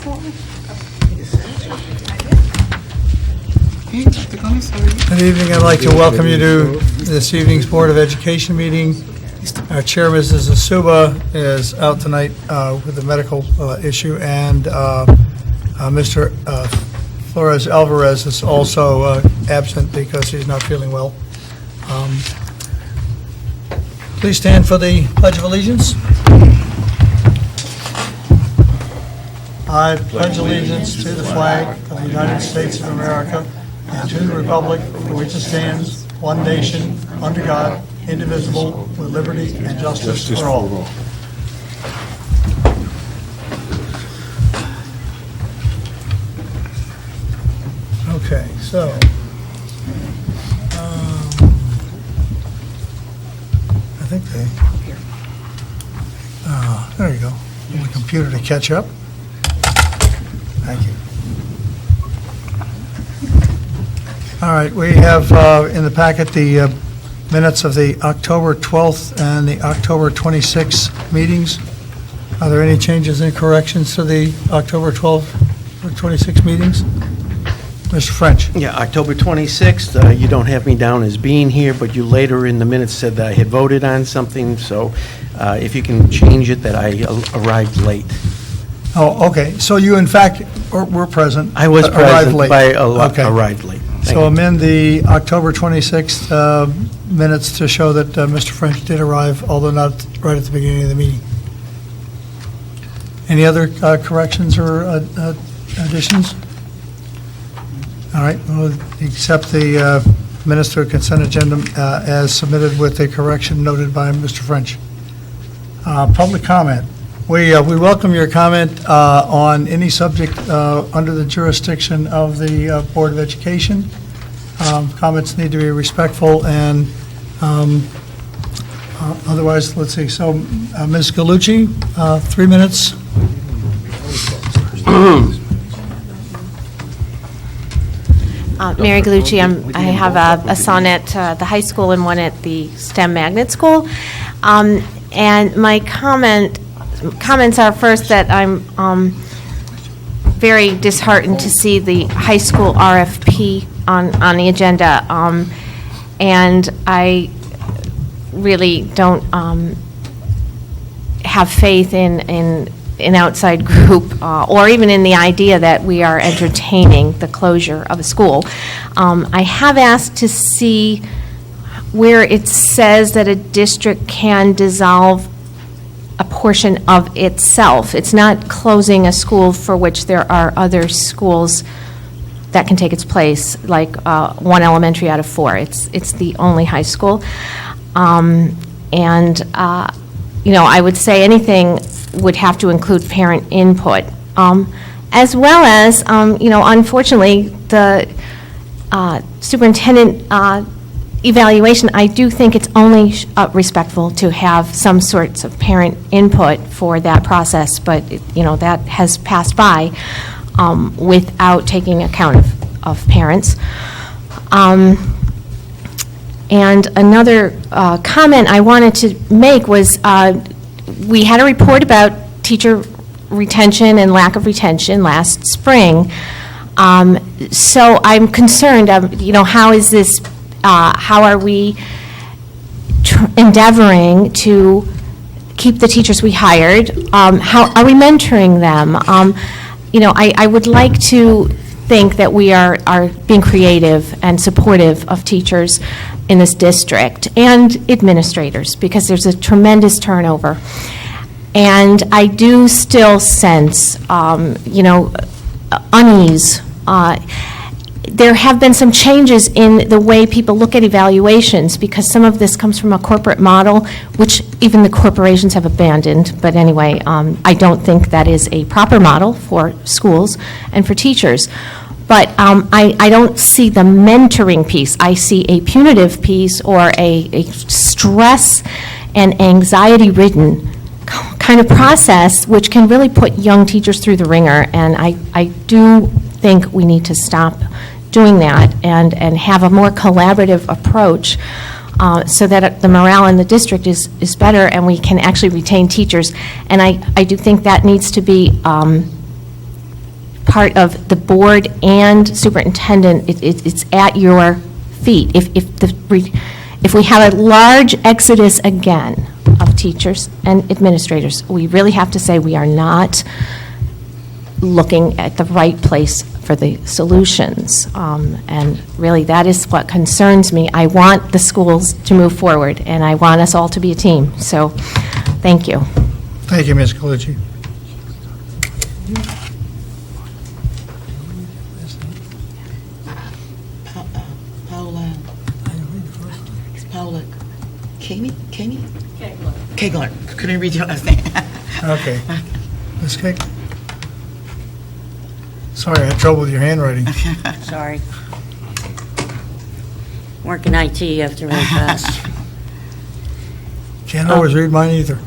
Good evening. I'd like to welcome you to this evening's Board of Education meeting. Our chair, Mrs. Asuba, is out tonight with a medical issue, and Mr. Flores Alvarez is also absent because he's not feeling well. Please stand for the Pledge of Allegiance. I pledge allegiance to the flag of the United States of America and to the republic for which it stands, one nation, under God, indivisible, with liberty and justice for all. Okay, so I think there you go. Get the computer to catch up. Thank you. All right, we have in the packet the minutes of the October 12th and the October 26th meetings. Are there any changes and corrections to the October 12th or 26th meetings? Mr. French. Yeah, October 26th, you don't have me down as being here, but you later in the minutes said that I had voted on something, so if you can change it that I arrived late. Oh, okay. So you, in fact, were present. I was present, late. but Okay. arrived late. So amend the October 26th minutes to show that Mr. French did arrive, although not right at the beginning of the meeting. Any other corrections or additions? All right, we'll accept the minutes to consent agenda as submitted with a correction noted by Mr. French. Public comment. We welcome your comment on any subject under the jurisdiction of the Board of Education. Comments need to be respectful, and otherwise, let's see. So, Ms. Gallucci, 3 minutes. Mary Gallucci. I have a son at the high school and one at the STEM magnet school. And my comments are first that I'm very disheartened to see the high school RFP on the agenda, and I really don't have faith in an outside group or even in the idea that we are entertaining the closure of a school. I have asked to see where it says that a district can dissolve a portion of itself. It's not closing a school for which there are other schools that can take its place, like one elementary out of 4. It's the only high school. I would say anything would have to include parent input, as well as, unfortunately, the superintendent evaluation, I do think it's only respectful to have some sorts of parent input for that process, but that has passed by without taking account of parents. And another comment I wanted to make was we had a report about teacher retention and lack of retention last spring. So I'm concerned, how is this, how are we endeavoring to keep the teachers we hired? How are we mentoring them? I would like to think that we are being creative and supportive of teachers in this district and administrators, because there's a tremendous turnover. And I do still sense, unease. There have been some changes in the way people look at evaluations, because some of this comes from a corporate model, which even the corporations have abandoned. But anyway, I don't think that is a proper model for schools and for teachers. But I don't see the mentoring piece. I see a punitive piece, or a stress and anxiety-ridden kind of process, which can really put young teachers through the ringer. And I do think we need to stop doing that and have a more collaborative approach so that the morale in the district is better and we can actually retain teachers. And I do think that needs to be part of the board and superintendent. It's at your feet. If we have a large exodus again of teachers and administrators, we really have to say we are not looking at the right place for the solutions. And really, that is what concerns me. I want the schools to move forward, and I want us all to be a team. So, thank you. Thank you, Ms. Colucci. Paula, Kami? Kegler. Couldn't read your last name. Okay. Ms. Cake? Sorry, I had trouble with your handwriting. Sorry. Working IT, you have to really fast. Can't always read mine either.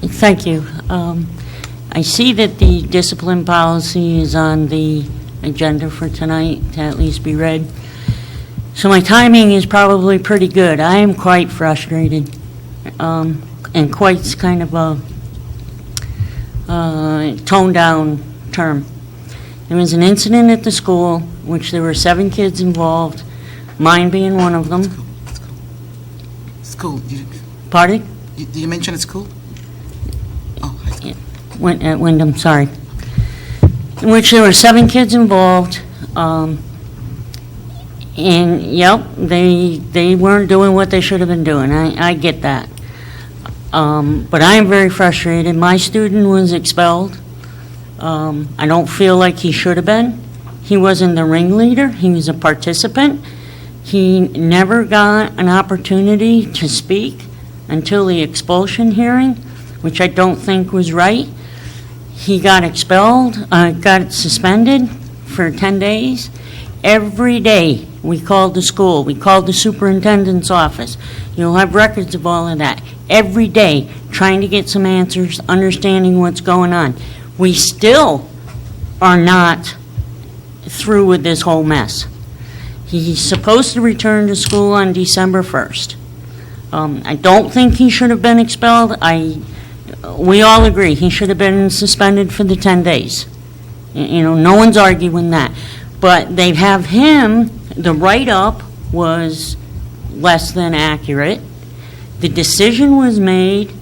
Thank you. I see that the discipline policy is on the agenda for tonight to at least be read. So my timing is probably pretty good. I am quite frustrated and quite kind of a toned down term. There was an incident at the school which there were 7 kids involved, mine being one of them. School. Pardon? Did you mention a school? Oh, high school. At Windham, sorry. In which there were 7 kids involved. And, yep, they weren't doing what they should have been doing. I get that. But I am very frustrated. My student was expelled. I don't feel like he should have been. He wasn't the ringleader. He was a participant. He never got an opportunity to speak until the expulsion hearing, which I don't think was right. He got expelled, got suspended for 10 days. Every day we called the school, we called the superintendent's office. You'll have records of all of that. Every day trying to get some answers, understanding what's going on. We still are not through with this whole mess. He's supposed to return to school on December 1st. I don't think he should have been expelled. We all agree he should have been suspended for the 10 days. You know, no one's arguing that. But they have him, the write-up was less than accurate. The decision was made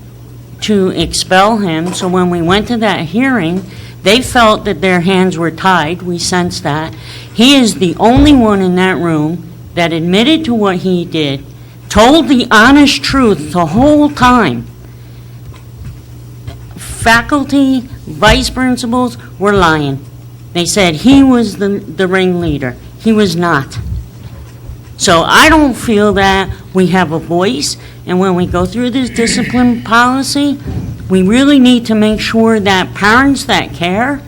to expel him, so when we went to that hearing, they felt that their hands were tied. We sensed that. He is the only one in that room that admitted to what he did, told the honest truth the whole time. Faculty, vice principals were lying. They said he was the ringleader. He was not. So I don't feel that we have a voice, and when we go through this discipline policy, we really need to make sure that parents that care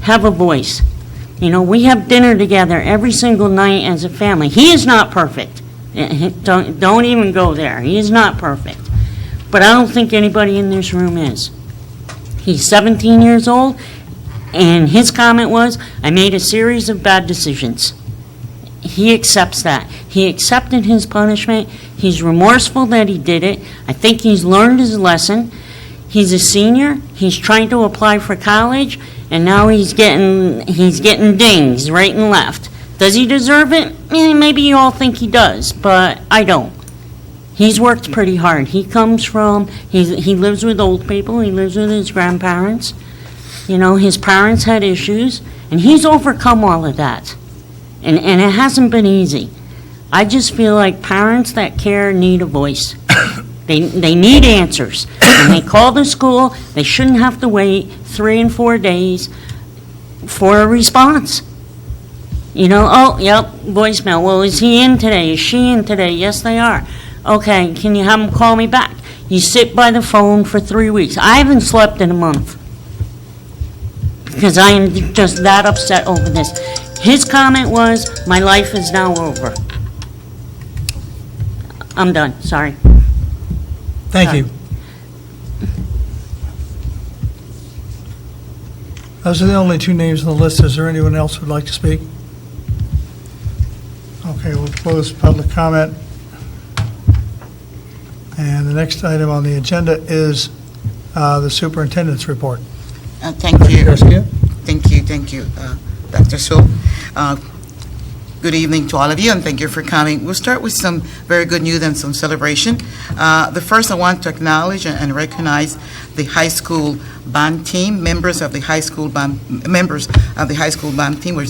have a voice. You know, we have dinner together every single night as a family. He is not perfect. Don't even go there. He is not perfect. But I don't think anybody in this room is. He's 17 years old, and his comment was, I made a series of bad decisions. He accepts that. He accepted his punishment. He's remorseful that he did it. I think he's learned his lesson. He's a senior. He's trying to apply for college, and now he's getting dings right and left. Does he deserve it? Maybe you all think he does, but I don't. He's worked pretty hard. He lives with old people. He lives with his grandparents. You know, his parents had issues, and he's overcome all of that. And it hasn't been easy. I just feel like parents that care need a voice. They need answers. When they call the school, they shouldn't have to wait 3 and 4 days for a response. You know, oh, yep, voicemail. Well, is he in today? Is she in today? Yes, they are. Okay, can you have them call me back? You sit by the phone for 3 weeks. I haven't slept in a month because I am just that upset over this. His comment was, my life is now over. I'm done, sorry. Thank you. Those are the only 2 names on the list. Is there anyone else who would like to speak? Okay, we'll close public comment. And the next item on the agenda is the superintendent's report. Thank you. Garcia? Thank Thank you, Dr. Sewell. Good evening to all of you, and thank you for coming. We'll start with some very good news and some celebration. The first, I want to acknowledge and recognize the high school band team. Members of the high school band team were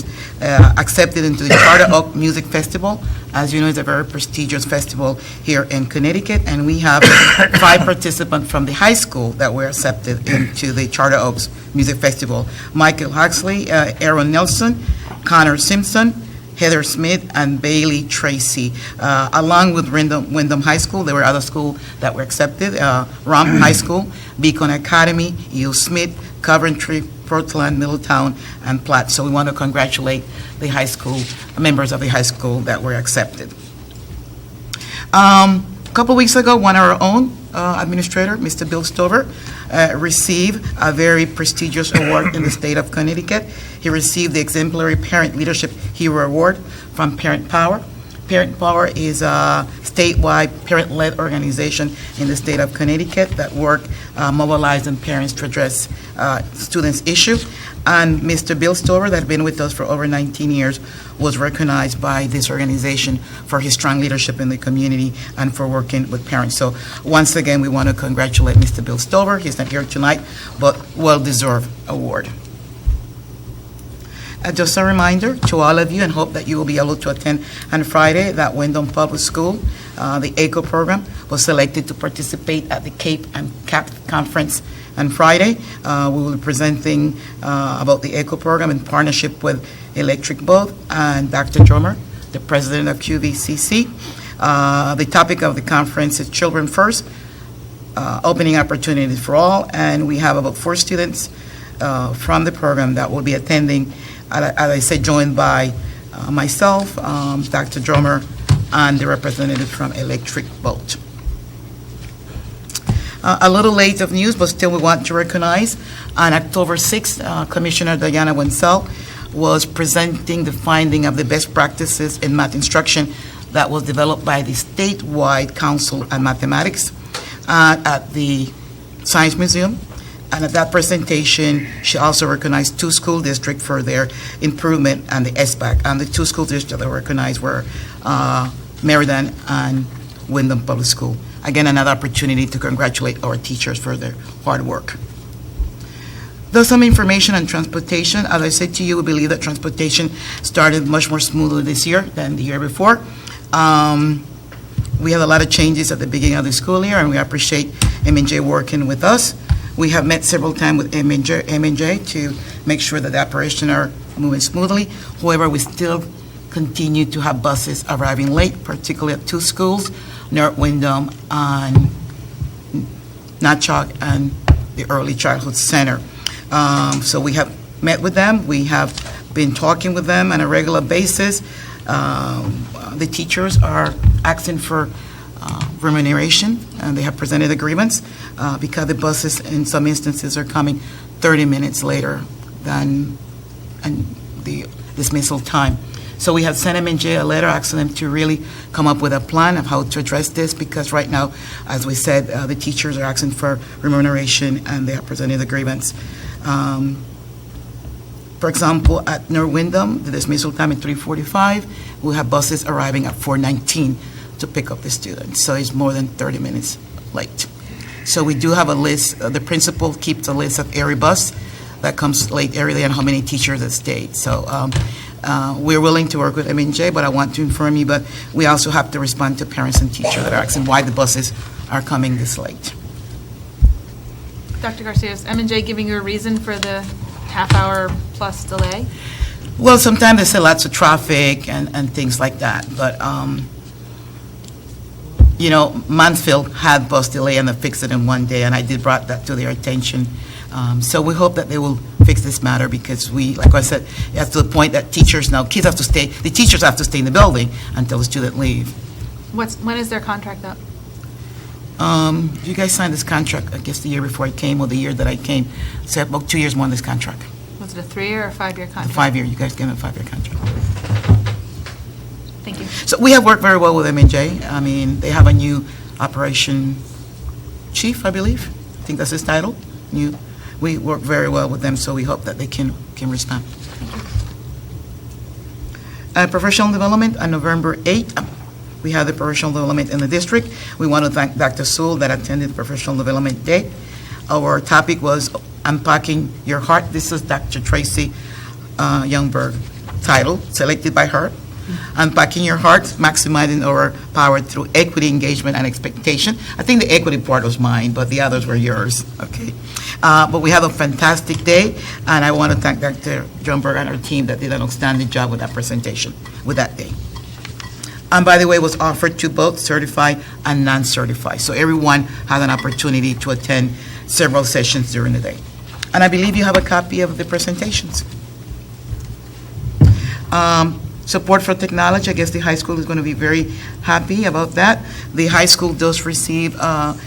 accepted into the Charter Oak Music Festival. As you know, it's a very prestigious festival here in Connecticut, and we have 5 participants from the high school that were accepted into the Charter Oaks Music Festival: Michael Huxley, Aaron Nelson, Connor Simpson, Heather Smith, and Bailey Tracy. Along with Windham High School, there were other schools that were accepted: Romp High School, Beacon Academy, U. Smith, Coventry, Portland, Middletown, and Platt. So we want to congratulate the high school members of the high school that were accepted. A couple weeks ago, one of our own administrator, Mr. Bill Stover, received a very prestigious award in the state of Connecticut. He received the Exemplary Parent Leadership Hero Award from Parent Power. Parent Power is a statewide parent-led organization in the state of Connecticut that work mobilizing parents to address students' issues. And Mr. Bill Stover, that has been with us for over 19 years, was recognized by this organization for his strong leadership in the community and for working with parents. So once again, we want to congratulate Mr. Bill Stover. He's not here tonight, but well-deserved award. Just a reminder to all of you, and hope that you will be able to attend on Friday, that Windham Public School, the ACO program, was selected to participate at the Cape and CAP conference on Friday. We will be presenting about the ACO program in partnership with Electric Boat and Dr. Drummer, the president of QVCC. The topic of the conference is Children First, opening opportunities for all, and we have about 4 students from the program that will be attending, as I said, joined by myself, Dr. Drummer, and the representative from Electric Boat. A little late of news, but still we want to recognize, on October 6th, Commissioner Diana Wenzel was presenting the finding of the best practices in math instruction that was developed by the statewide Council on Mathematics at the Science Museum. And at that presentation, she also recognized 2 school districts for their improvement and the SBAC. And the 2 school districts that were recognized were Meriden and Windham Public School. Again, another opportunity to congratulate our teachers for their hard work. There's some information on transportation. As I said to you, we believe that transportation started much more smoothly this year than the year before. We had a lot of changes at the beginning of the school year, and we appreciate M&J working with us. We have met several times with M&J to make sure that the operations are moving smoothly. However, we still continue to have buses arriving late, particularly at 2 schools, North Windham and Natchog and the Early Childhood Center. So we have met with them. We have been talking with them on a regular basis. The teachers are asking for remuneration, and they have presented agreements because the buses in some instances are coming 30 minutes later than the dismissal time. So we have sent M&J a letter asking them to really come up with a plan of how to address this, because right now, as we said, the teachers are asking for remuneration and they have presented agreements. For example, at North Windham, the dismissal time is 3:45. We have buses arriving at 4:19 to pick up the students. So it's more than 30 minutes late. So we do have a list. The principal keeps a list of every bus that comes late every day and how many teachers that stayed. So we're willing to work with M&J, but I want to inform you, but we also have to respond to parents and teachers that are asking why the buses are coming this late. Dr. Garcia, is M&J giving you a reason for the half-hour plus delay? Well, sometimes they say lots of traffic and things like that, but you know, Mansfield had bus delay and they fixed it in one day, and I did brought that to their attention. So we hope that they will fix this matter, because we, like I said, it's to the point that teachers now, kids have to stay, the teachers have to stay in the building until the student leave. When is their contract up? You guys signed this contract, I guess, the year before I came, or the year that I came. So about 2 years more on this contract. Was it a 3-year or a 5-year The contract? 5-year, you guys gave me a 5-year contract. Thank you. So we have worked very well with M&J. I mean, they have a new operation chief, I believe. I think that's his title. New we work very well with them, so we hope that they can respond. Professional development, on November 8th, we had the professional development in the district. We want to thank Dr. Sewell that attended the Professional Development Day. Our topic was Unpacking Your Heart. This is Dr. Tracy Youngberg title, selected by her. Unpacking Your Heart, maximizing our power through equity, engagement, and expectation. I think the equity part was mine, but the others were yours, okay? But we had a fantastic day, and I want to thank Dr. Youngberg and her team that did an outstanding job with that presentation, with that day. And by the way, it was offered to both certified and non-certified. So everyone had an opportunity to attend several sessions during the day. And I believe you have a copy of the presentations. Support for technology, I guess the high school is going to be very happy about that. The high school does receive a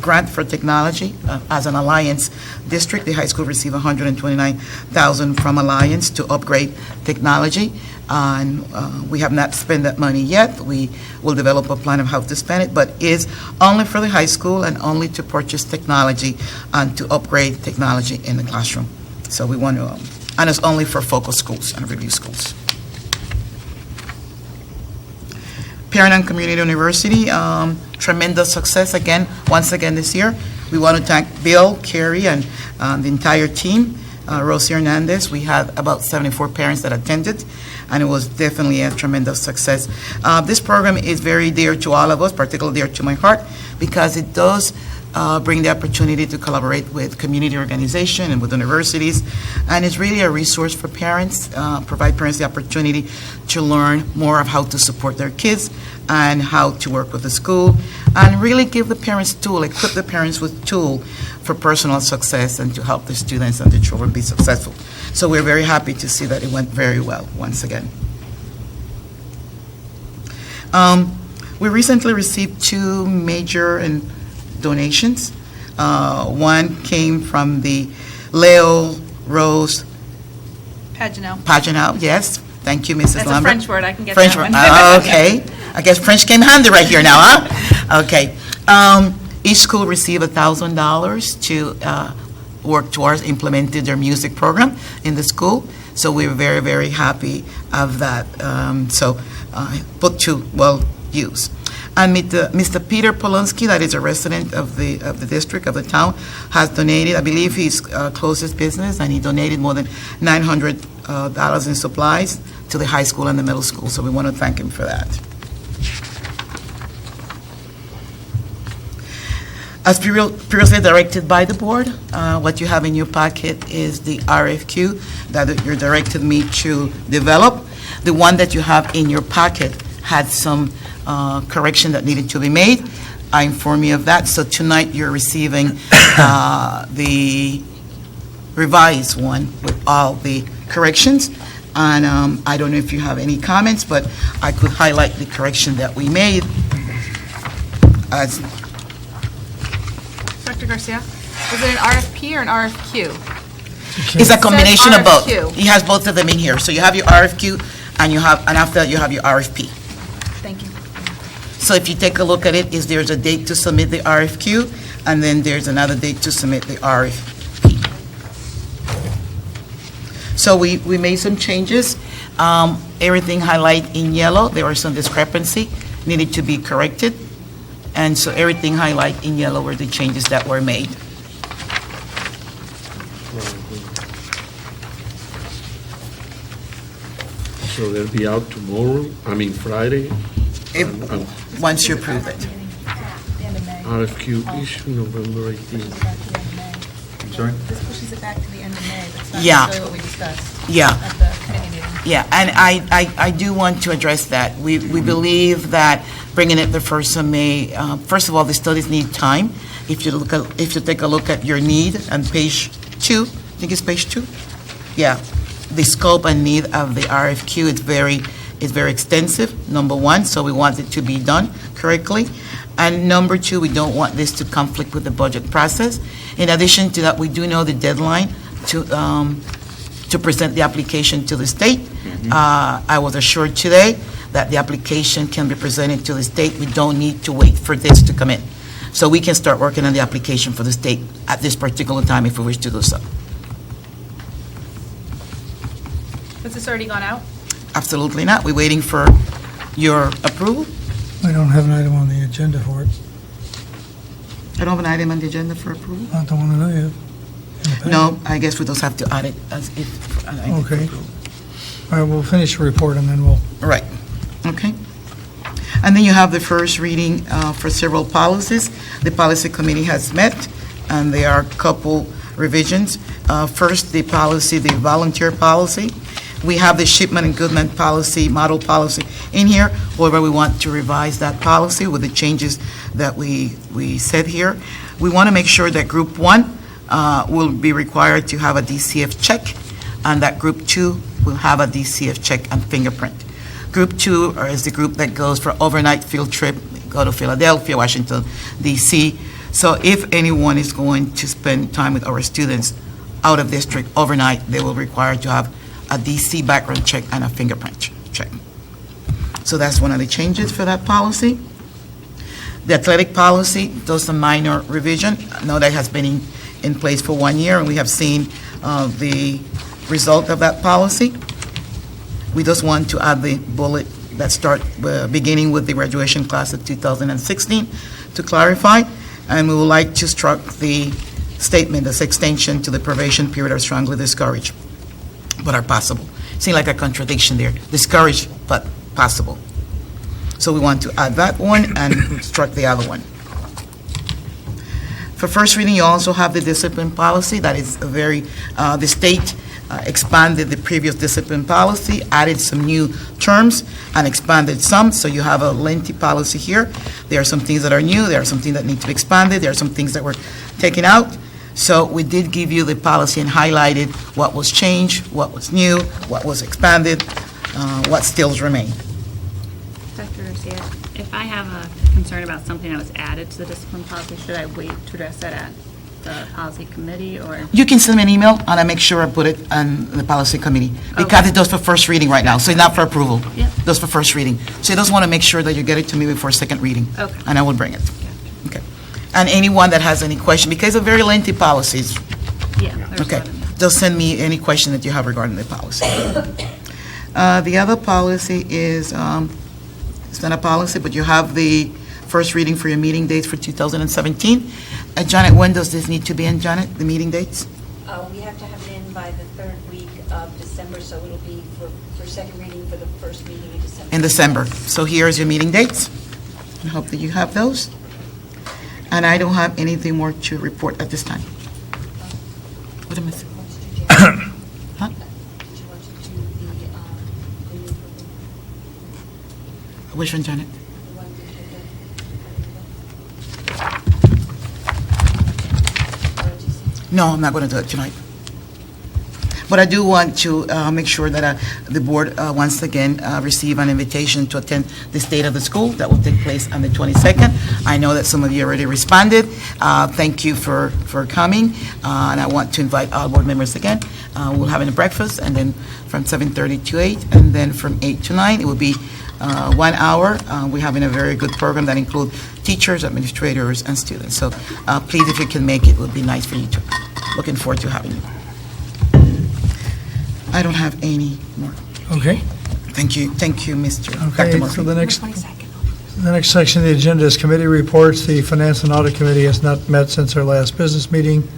grant for technology as an Alliance district. The high school received $129,000 from Alliance to upgrade technology. And we have not spent that money yet. We will develop a plan of how to spend it, but is only for the high school and only to purchase technology and to upgrade technology in the classroom. So we want to, and it's only for focus schools and review schools. Parent and Community University, tremendous success once again this year. We want to thank Bill, Carrie, and the entire team. Rosie Hernandez, we had about 74 parents that attended, and it was definitely a tremendous success. This program is very dear to all of us, particularly dear to my heart, because it does bring the opportunity to collaborate with community organization and with universities, and it's really a resource for parents, provide parents the opportunity to learn more of how to support their kids and how to work with the school, and really give the parents tool, equip the parents with tool for personal success and to help the students and the children be successful. So we're very happy to see that it went very well once again. We recently received 2 major donations. One came from the Leo Rose Paginel, yes. Thank you, Mrs. That's Lambert. a French word, I can get French that one. Okay. I guess French came handy right here now, huh? Okay. Each school received $1,000 to work towards implementing their music program in the school. So we're very, very happy of that. Put to well use. And Mr. Peter Polonsky, that is a resident of the district, of the town, has donated, I believe he's closed his business, and he donated more than $900 in supplies to the high school and the middle school. So we want to thank him for that. As previously directed by the board, what you have in your packet is the RFQ that you directed me to develop. The one that you have in your packet had some correction that needed to be made. I inform you of that. So tonight you're receiving the revised one with all the corrections. And I don't know if you have any comments, but I could highlight the correction that we made. Dr. Garcia, is it an RFP or an RFQ? It's a combination of both. RFQ. He has both of them in here. So you have your RFQ, and after that you have your RFP. Thank you. So if you take a look at it, there's a date to submit the RFQ, and then there's another date to submit the RFP. So we made some changes. Everything highlighted in yellow. There was some discrepancy, needed to be corrected. And so everything highlighted in yellow were the changes that were made. So they'll be out tomorrow, Friday? Once you approve it. RFQ issue November 18th. I'm sorry? This pushes it back to the end of May. That's not Yeah. necessarily what we discussed Yeah. at the committee meeting. Yeah, and I do want to address that. We believe that bringing it the 1st of May, first of all, the studies need time. If you take a look at your need on page 2, I think it's page 2? Yeah, the scope and need of the RFQ is very extensive, number one, so we want it to be done correctly. And number 2, we don't want this to conflict with the budget process. In addition to that, we do know the deadline to present the application to the state. I was assured today that the application can be presented to the state. We don't need to wait for this to come in. so we can start working on the application for the state at this particular time if we wish to do so. Has this already gone out? Absolutely not. We're waiting for your approval. We don't have an item on the agenda for it. I don't have an item on the agenda for approval. Not the one that I have. in the packet. No, I guess we just have to add it as if. an item for Okay. approval. All right, we'll finish the report and then we'll, Right, okay. And then you have the first reading for several policies. The policy committee has met, and there are a couple revisions. First, the policy, the volunteer policy. We have the shipment and goodman policy, model policy in here. However, we want to revise that policy with the changes that we said here. We want to make sure that Group 1 will be required to have a DCF check, and that Group 2 will have a DCF check and fingerprint. Group 2 is the group that goes for overnight field trip, go to Philadelphia, Washington, D.C. So if anyone is going to spend time with our students out of district overnight, they will require to have a D.C. background check and a fingerprint check. So that's one of the changes for that policy. The athletic policy, those are minor revision. I know that has been in place for 1 year, and we have seen the result of that policy. We just want to add the bullet that start beginning with the graduation class of 2016 to clarify, and we would like to strike the statement as extension to the probation period are strongly discouraged, but are possible. Seems like a contradiction there, discouraged but possible. So we want to add that one and strike the other one. For first reading, you also have the discipline policy. That is a very, the state expanded the previous discipline policy, added some new terms, and expanded some. So you have a lengthy policy here. There are some things that are new. There are some things that need to be expanded. There are some things that were taken out. So we did give you the policy and highlighted what was changed, what was new, what was expanded, what still remain. Dr. Garcia, if I have a concern about something that was added to the discipline policy, should I wait to address that at the policy committee, or? You can send me an email, and I make sure I put it on the policy committee, because it does for first reading right now, so it's not for approval. Yeah. It does for first reading. So you just want to make sure that you get it to me before second reading. Okay. And I will bring it. Okay. And anyone that has any question, because it's a very lengthy policies, Yeah. there's a okay, lot in there. just send me any question that you have regarding the policy. The other policy is, it's not a policy, but you have the first reading for your meeting dates for 2017. Janet, when does this need to be in, Janet, the meeting dates? We have to have it in by the third week of December, so it'll be for second reading for the first meeting in December. In December. So here's your meeting dates. I hope that you have those. And I don't have anything more to report at this time. What am I saying? Huh? Which one, Janet? No, I'm not going to do it tonight. But I do want to make sure that the board, once again, receive an invitation to attend the State of the School that will take place on the 22nd. I know that some of you already responded. Thank you for coming, and I want to invite all board members again. We'll have a breakfast, and then from 7:30 to 8, and then from 8 to 9, it will be 1 hour. We're having a very good program that includes teachers, administrators, and students. So please, if you can make it, it would be nice for you to. Looking forward to having you. I don't have any more. okay. Thank you, Mr. Dr. Okay, Murphy. so the next section of the agenda is committee reports. The Finance and Audit Committee has not met since our last business meeting.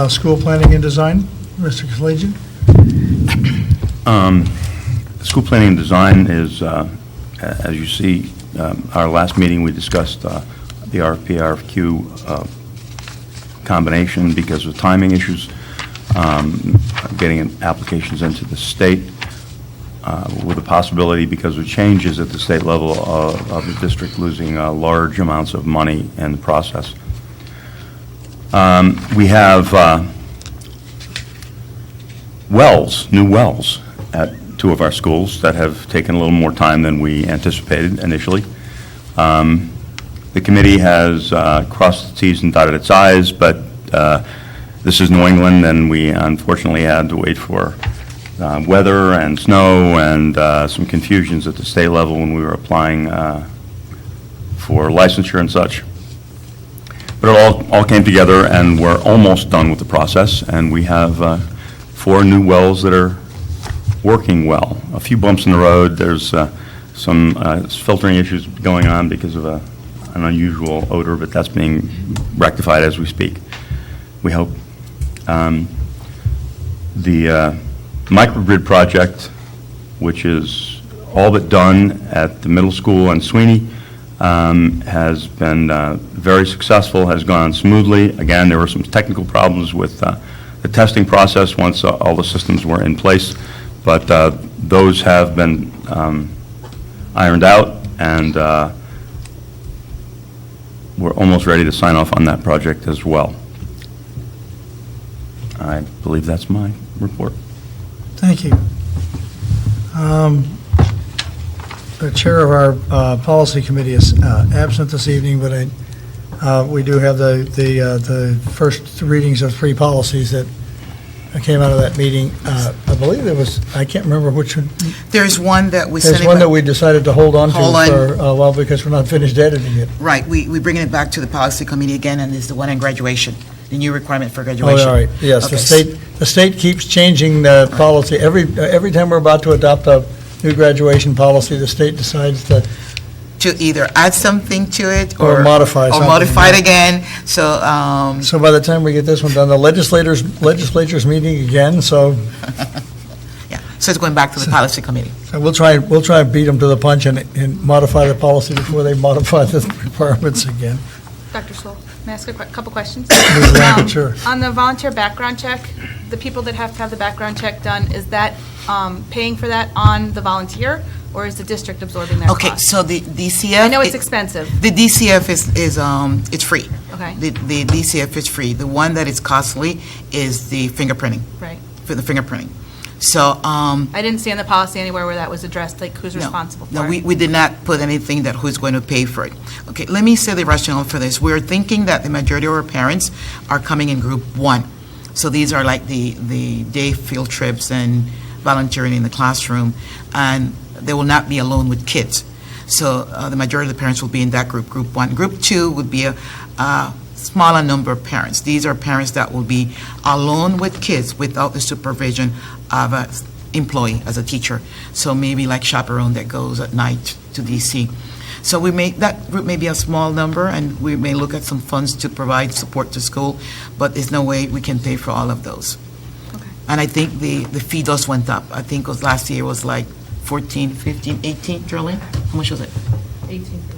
School planning and design, Mr. Kalajian. School planning and design is, as you see, our last meeting, we discussed the RFP, RFQ combination because of timing issues, getting applications into the state with the possibility, because of changes at the state level, of the district losing large amounts of money in the process. We have new wells at two of our schools that have taken a little more time than we anticipated initially. The committee has crossed its T's and dotted its I's, but this is New England, and we unfortunately had to wait for weather and snow and some confusions at the state level when we were applying for licensure and such. But it all came together, and we're almost done with the process, and we have 4 new wells that are working well. A few bumps in the road. There's some filtering issues going on because of an unusual odor, but that's being rectified as we speak, we hope. The microgrid project, which is all but done at the middle school and Sweeney, has been very successful, has gone smoothly. Again, there were some technical problems with the testing process once all the systems were in place, but those have been ironed out, and we're almost ready to sign off on that project as well. I believe that's my report. Thank you. The chair of our policy committee is absent this evening, but we do have the first readings of 3 policies that came out of that meeting. I believe there was, I can't remember which one. There's one that we sent There's it one back- that we decided to hold on to Hold on. for a while because we're not finished editing it. Right, we bringing it back to the policy committee again, and it's the one on graduation, the new requirement for Oh, graduation. all right, yes, Okay. the state keeps changing the policy. Every time we're about to adopt a new graduation policy, the state decides to, To either add something to it Or or. modify Or something, modify it yeah. again, so, so by the time we get this one done, the legislature's meeting again, so yeah, so it's going back to the policy committee. we'll try and beat them to the punch and modify the policy before they modify the requirements again. Dr. Stoll, may I ask a couple questions? Ms. Rampton, sure. On the volunteer background check, the people that have to have the background check done, is that paying for that on the volunteer, or is the district absorbing that cost? Okay, so the DCF. I know it's expensive. The DCF is it's free. Okay. The DCF is free. The one that is costly is the fingerprinting, Right. for the fingerprinting. So, I didn't see in the policy anywhere where that was addressed, like who's No. responsible for No, it. we did not put anything that who's going to pay for it. Okay, let me say the rationale for this. We're thinking that the majority of our parents are coming in group 1. So these are like the day field trips and volunteering in the classroom, and they will not be alone with kids. So the majority of the parents will be in that group, group 1. Group 2 would be a smaller number of parents. These are parents that will be alone with kids without the supervision of an employee as a teacher. So maybe like chaperone that goes at night to DC. So that group may be a small number, and we may look at some funds to provide support to school, but there's no way we can pay for all of those. Okay. And I think the fee does went up. I think it was last year was like 14, 15, 18, Jolene? How much was it?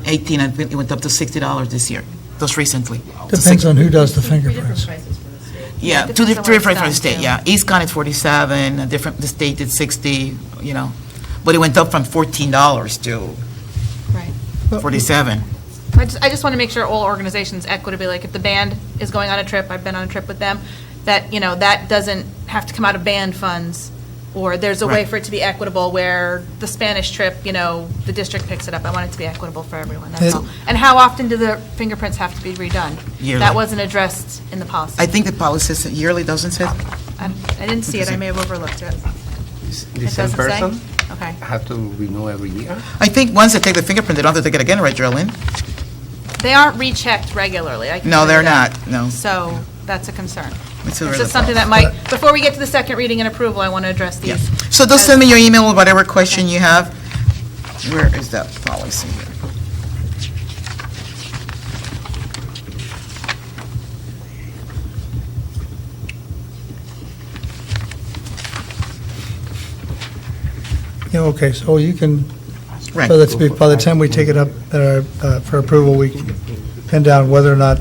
18, and it went up to $60 this year, just recently. Depends on who does the fingerprints. Yeah, Depends two on where different it's from done, the state, too. yeah. East Con is 47, the state did 60, you know. But it went up from $14 to Right. 47. I just want to make sure all organizations equitably, like if the band is going on a trip, I've been on a trip with them, that, that doesn't have to come out of band funds, or there's a way Right. for it to be equitable where the Spanish trip, the district picks it up. I want it to be equitable for everyone, that's all. And how often do the fingerprints have to be redone? Yearly. That wasn't addressed in the policy. I think the policy says yearly, doesn't it? I didn't see it, I may have overlooked it. The It same doesn't say? person Okay. have to renew every year? I think once they take the fingerprint, they don't have to take it again, right, Jolene? They aren't rechecked regularly, I can No, tell you they're that. not, no. So that's a concern. It's It's just something that might, before we get to the second reading and approval, I want to address Yeah. these. So just send me your email with whatever question you have. Where is that policy here? Yeah, okay, so you can, Right. so that's, by the time we take it up for approval, we can pin down whether or not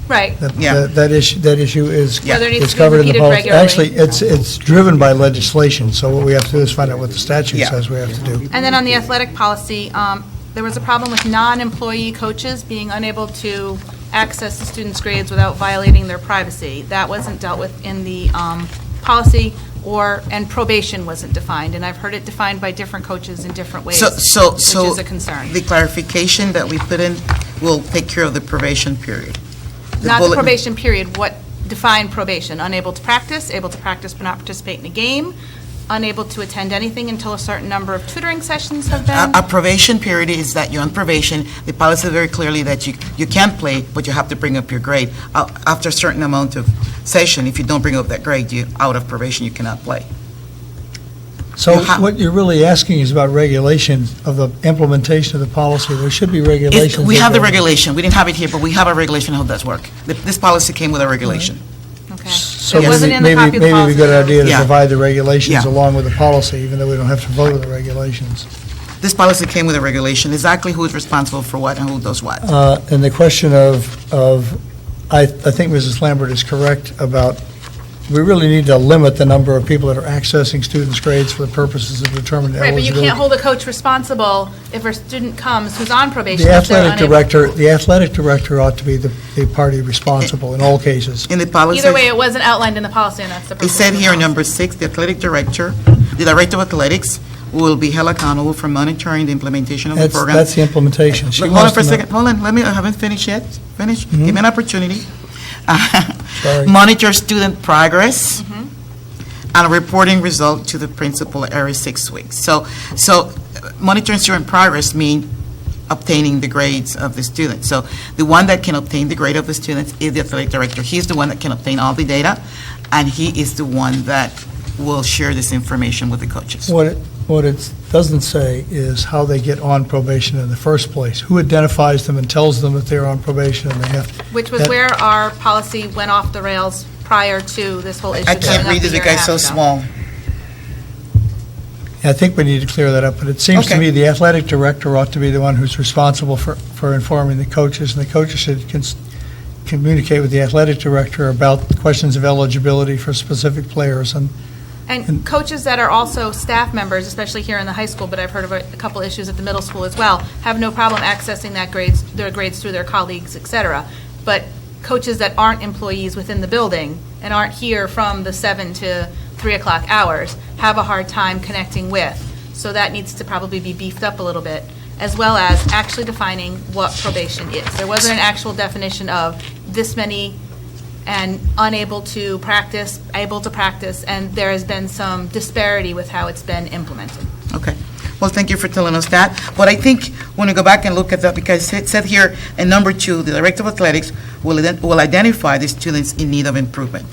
Right. Yeah. that issue is Yeah. Whether it needs is to be covered in the repeated policy. regularly. Actually, it's driven by legislation, so what we have to do is find out what the statute Yeah. says we have to do. And then on the athletic policy, there was a problem with non-employee coaches being unable to access the students' grades without violating their privacy. That wasn't dealt with in the policy, and probation wasn't defined. And I've heard it defined by different coaches in different ways, So which is a concern. the clarification that we put in will take care of the probation period. Not the bullet- probation period, what defined probation? Unable to practice, able to practice but not participate in a game? unable to attend anything until a certain number of tutoring sessions have been? A probation period is that you're on probation. The policy says very clearly that you can play, but you have to bring up your grade. After a certain amount of session, if you don't bring up that grade, you're out of probation, you cannot play. So what you're really asking is about regulation of the implementation of the policy. There should be regulations. We have the regulation. We didn't have it here, but we have a regulation how it does work. This policy came with a regulation. Okay. So It wasn't in the copy of the maybe policy, a good though. idea to Yeah. provide the regulations Yeah. along with the policy, even though we don't have to vote on the regulations. This policy came with a regulation, exactly who is responsible for what and who does what. And the question I think Mrs. Lambert is correct about, we really need to limit the number of people that are accessing students' grades for the purposes of determining Right, but you eligibility. can't hold a coach responsible if a student comes who's on probation. The if they're the athletic director ought to be the party responsible in all cases. In the policy, Either way, it wasn't outlined in the policy, and that's the it purpose. said of the here in policy. number 6, the athletic director, the director of athletics will be held accountable for monitoring the implementation of the program. That's the implementation. She Hold on wants for a to know- second, hold on, I haven't finished yet. Give me an opportunity. Sorry. Monitor student progress and a reporting result to the principal every 6 weeks. So monitoring student progress mean obtaining the grades of the students. So the one that can obtain the grade of the students is the athletic director. He's the one that can obtain all the data, and he is the one that will share this information with the coaches. What it doesn't say is how they get on probation in the first place. Who identifies them and tells them that they're on probation and they have to... Which was where our policy went off the rails prior to this whole issue I coming can't up read a this year and a because it's so half ago. small. I think we need to clear that up, but it seems to Okay. me the athletic director ought to be the one who's responsible for informing the coaches, and the coaches should communicate with the athletic director about questions of eligibility for specific players. And coaches that are also staff members, especially here in the high school, but I've heard of a couple issues at the middle school as well, have no problem accessing their grades through their colleagues, et cetera. But coaches that aren't employees within the building and aren't here from the 7 to 3 o'clock hours have a hard time connecting with. So that needs to probably be beefed up a little bit, as well as actually defining what probation is. There wasn't an actual definition of this many and unable to practice, able to practice, and there has been some disparity with how it's been implemented. Okay. Well, thank you for telling us that. But I think when we go back and look at that, because it said here in number 2, the director of athletics will identify the students in need of improvement.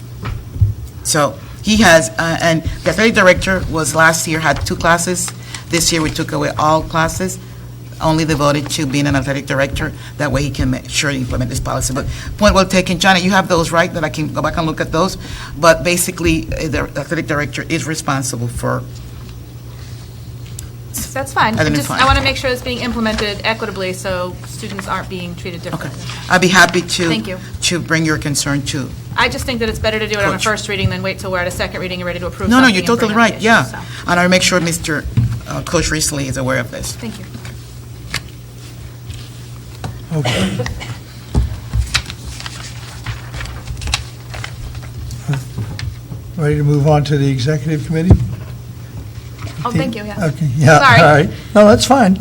So he has, and the athletic director was last year, had 2 classes. This year, we took away all classes, only devoted to being an athletic director. That way he can make sure to implement this policy. But point well taken. Janet, you have those, right, that I can go back and look at those? But basically, the athletic director is responsible for, That's fine. I think it's Just, fine. I want to make sure it's being implemented equitably so students aren't being treated differently. I'd be happy to. Thank you. To bring your concern to. I just think that it's better to do it on a Coach. first reading than wait till we're at a second reading and ready to approve No, something. you're and totally bring up right, the yeah. issue, so. And I'll make sure Mr. Coach Risley is aware of this. Thank you. Okay. Ready to move on to the executive committee? Oh, thank you, yeah. Okay, yeah, Sorry. all right. No, that's fine.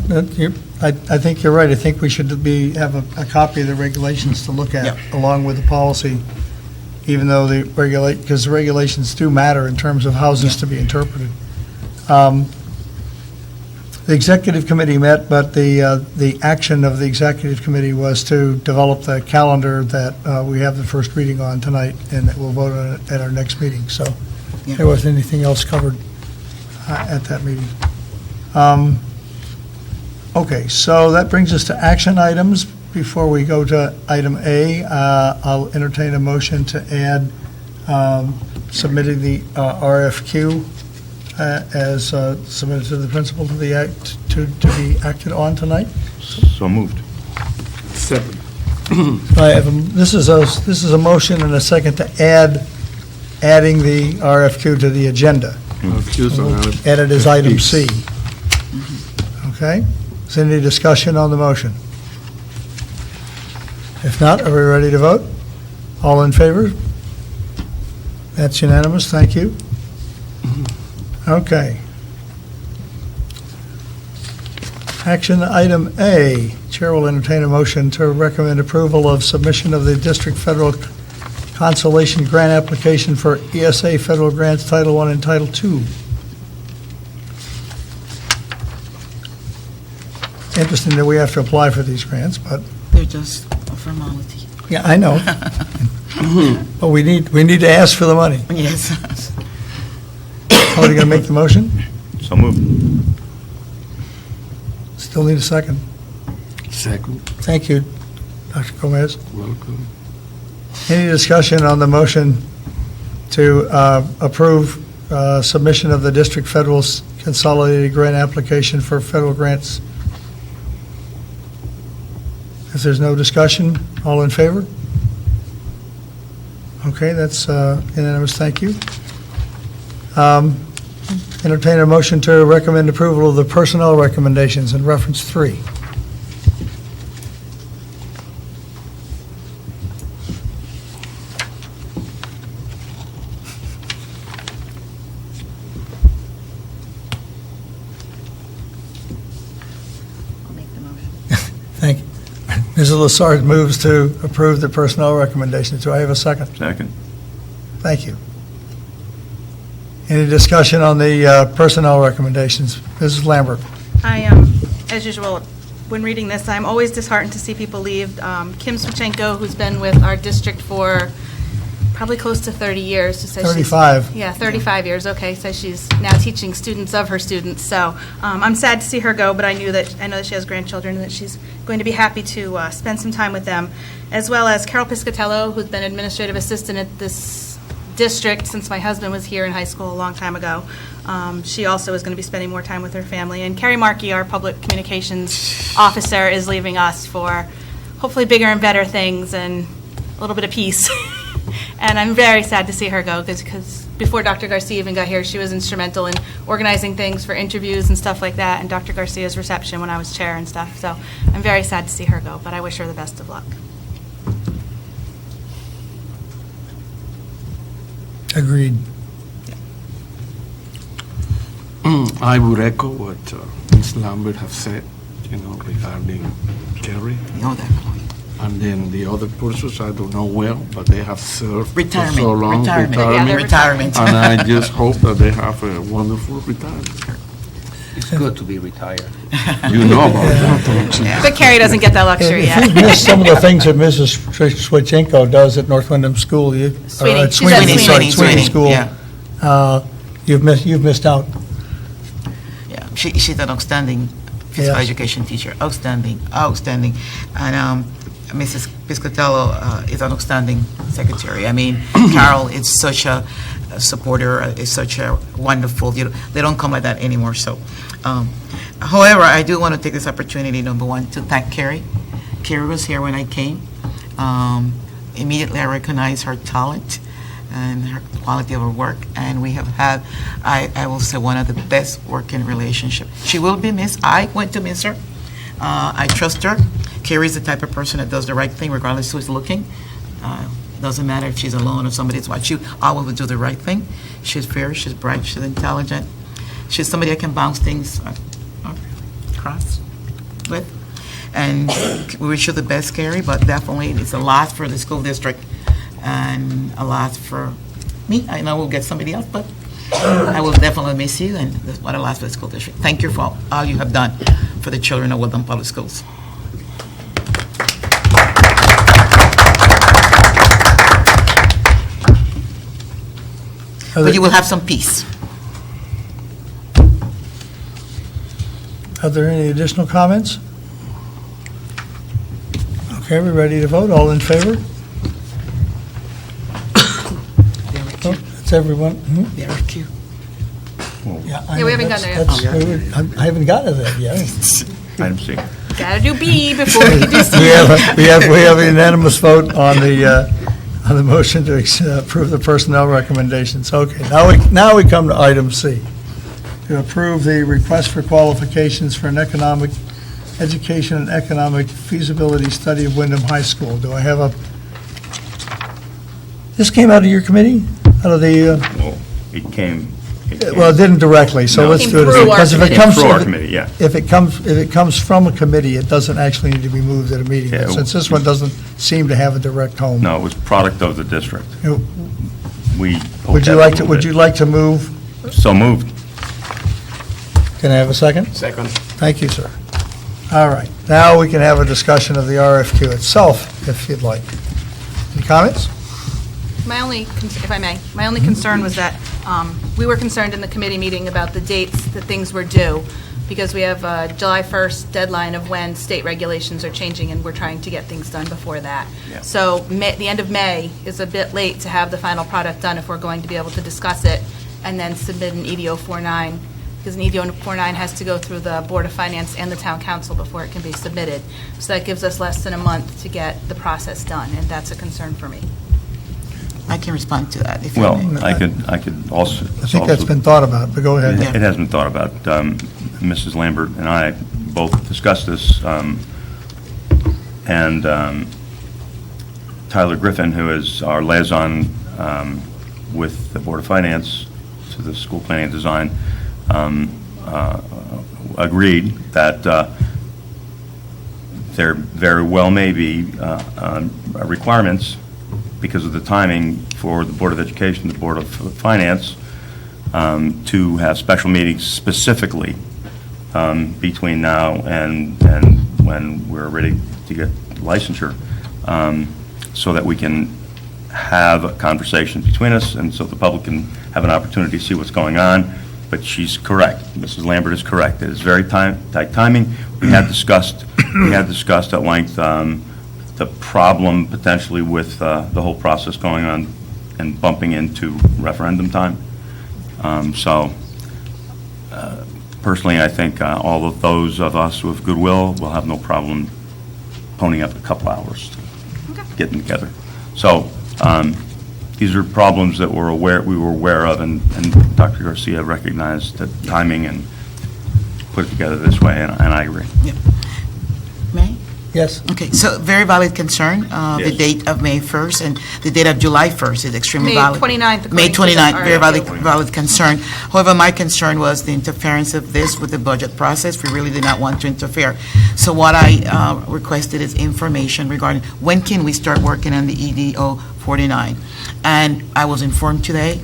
I think you're right. I think we should have a copy of the regulations to look at, along with the policy, even though because the regulations do matter in terms of how this is to be interpreted. The executive committee met, but the action of the executive committee was to develop the calendar that we have the first reading on tonight, and that we'll vote on it at our next meeting. So there wasn't anything else covered at that meeting. Okay, so that brings us to action items. Before we go to item A, I'll entertain a motion to add submitting the RFQ as submitted to the principal to be acted on tonight. So moved. Second. This is a motion and a second to adding the RFQ to the agenda. Excuse me, Madam. Added as item C. Okay? Is there any discussion on the motion? If not, are we ready to vote? All in favor? That's unanimous, thank you. Okay. Action item A, Chair will entertain a motion to recommend approval of submission of the District Federal Consolation Grant application for ESA Federal Grants Title I and Title II. interesting that we have to apply for these grants, but, They're just a formality. yeah, I know. But we need to ask for the money. Yes. Somebody going to make the motion? So moved. Still need a second. Second, Thank you, Dr. Gomez. welcome. Any discussion on the motion to approve submission of the district federal consolidated grant application for federal grants? If there's no discussion, all in favor? Okay, that's unanimous, thank you. Entertain a motion to recommend approval of the personnel recommendations in reference 3. I'll make the motion. Thank you. Mrs. Lassard moves to approve the personnel recommendations. Do I have a second? Second. Thank you. Any discussion on the personnel recommendations? Mrs. Lambert? As usual, when reading this, I'm always disheartened to see people leave. Kim Swachenko, who's been with our district for probably close to 30 years. Who says 35. Yeah, 35 years, okay, so she's now teaching students of her students. So I'm sad to see her go, but I know that she has grandchildren and that she's going to be happy to spend some time with them, as well as Carol Piscatello, who's been administrative assistant at this district since my husband was here in high school a long time ago. She also is going to be spending more time with her family. And Carrie Markey, our public communications officer, is leaving us for hopefully bigger and better things and a little bit of peace. And I'm very sad to see her go because before Dr. Garcia even got here, she was instrumental in organizing things for interviews and stuff like that, and Dr. Garcia's reception when I was chair and stuff. So I'm very sad to see her go, but I wish her the best of luck. Agreed. I would echo what Ms. Lambert have said, regarding Kerry. You know that. And then the other persons, I don't know well, but they have served for Retirement. so long. Retirement. Yeah, they're Retirement. And I just hope that they have a wonderful retirement. It's good to be retired. You know about that. But Carrie doesn't get that luxury If yet. you've missed some of the things that Mrs. Swachenko does at North Wyndham School, Sweeney. She's at Sweeney Sweeney, School, yeah. you've missed out. Yeah, she's an outstanding physical Yes. education teacher, outstanding. And Mrs. Piscatello is an outstanding secretary. I mean, Carol is such a supporter, is such a wonderful, they don't come like that anymore, so. However, I do want to take this opportunity, number one, to thank Carrie. Carrie was here when I came. Immediately I recognized her talent and her quality of her work, and we have had, I will say, one of the best working relationships. She will be missed. I went to miss her. I trust her. Carrie's the type of person that does the right thing regardless who's looking. Doesn't matter if she's alone or somebody's watching. She always will do the right thing. She's fair, she's bright, she's intelligent. She's somebody that can bounce things across with. And we wish you the best, Carrie, but definitely it's a lot for the school district and a lot for me. I know we'll get somebody else, but I will definitely miss you, and that's what a lot for the school district. Thank you for all you have done for the children of Windham Public Schools. But you will have some peace. Are there any additional comments? Okay, we're ready to vote. All in favor? That's everyone. There are cute. Yeah, we haven't gotten there yet. I haven't gotten to that yet. Item C. Gotta do B before we can do C. We have a unanimous vote on the motion to approve the personnel recommendations. Okay, now we come to item C, to approve the request for qualifications for an economic, education and economic feasibility study of Windham High School. Do I have this came out of your committee? Out of the, Well, it came. well, it didn't directly, so No. let's do it. Through our Because if it committee. comes Through our if it- committee, yeah. If it comes from a committee, it doesn't actually need to be moved at a meeting. Yeah, But since this one doesn't seem to have a direct home. No, it was product of the district. You know, We. Would you like to move? So moved. Can I have a second? Second. Thank you, sir. All right, now we can have a discussion of the RFQ itself, if you'd like. Any comments? My only, if I may, my only concern was that we were concerned in the committee meeting about the dates that things were due, because we have a July 1st deadline of when state regulations are changing, and we're trying to get things done before that. Yeah. So the end of May is a bit late to have the final product done if we're going to be able to discuss it and then submit an EDO 49, because an EDO 49 has to go through the Board of Finance and the Town Council before it can be submitted. So that gives us less than a month to get the process done, and that's a concern for me. I can respond to that if you Well, may. I could also. I think that's been thought about, but go ahead. It has been thought about. Mrs. Lambert and I both discussed this, and Tyler Griffin, who is our liaison with the Board of Finance to the school planning and design, agreed that there very well may be requirements because of the timing for the Board of Education, the Board of Finance, to have special meetings specifically between now and when we're ready to get licensure, so that we can have a conversation between us and so the public can have an opportunity to see what's going on. But she's correct. Mrs. Lambert is correct. It is very tight timing. We had discussed at length the problem potentially with the whole process going on and bumping into referendum time. Personally, I think all of those of us who have goodwill will have no problem ponying up a couple hours to getting together. So these are problems that we were aware of, and Dr. Garcia recognized the timing and put it together this way, and I agree. Yeah. May? Yes? Okay, so very valid concern. The Yes. date of May 1st and the date of July 1st is extremely May valid. 29th, May according to the 29th, very RFQ. valid concern. However, my concern was the interference of this with the budget process. We really did not want to interfere. So what I requested is information regarding when can we start working on the EDO 49. And I was informed today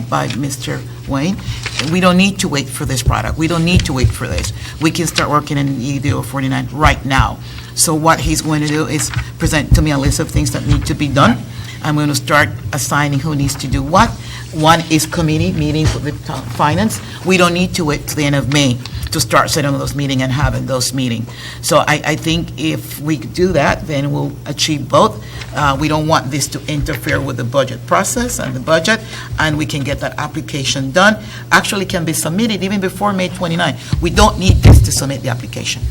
by Mr. Wayne, we don't need to wait for this product. We don't need to wait for this. We can start working on the EDO 49 right now. So what he's going to do is present to me a list of things that need to be done. I'm going to start assigning who needs to do what. One is committee meetings with the finance. We don't need to wait till the end of May to start setting those meetings and having those meetings. So I think if we do that, then we'll achieve both. We don't want this to interfere with the budget process and the budget, and we can get that application done. Actually can be submitted even before May 29. We don't need this to submit the application.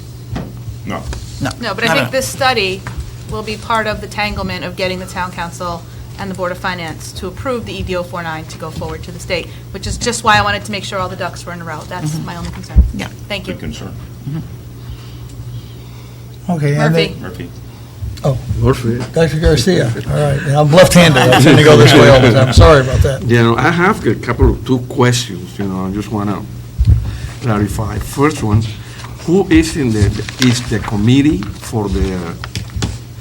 No. No, but I not think a- this study will be part of the tanglement of getting the Town Council and the Board of Finance to approve the EDO 49 to go forward to the state, which is just why I wanted to make sure all the ducks were in a row. That's my only concern. Yeah. Thank you. Good concern. Okay. and Murphy. then- Murphy? Murphy. Dr. Garcia, all right. And I'm left-handed. I tend to go this way all the time. Sorry about that. You know, I have a couple of two questions, you know, I just want to clarify. First one, who is is the committee for the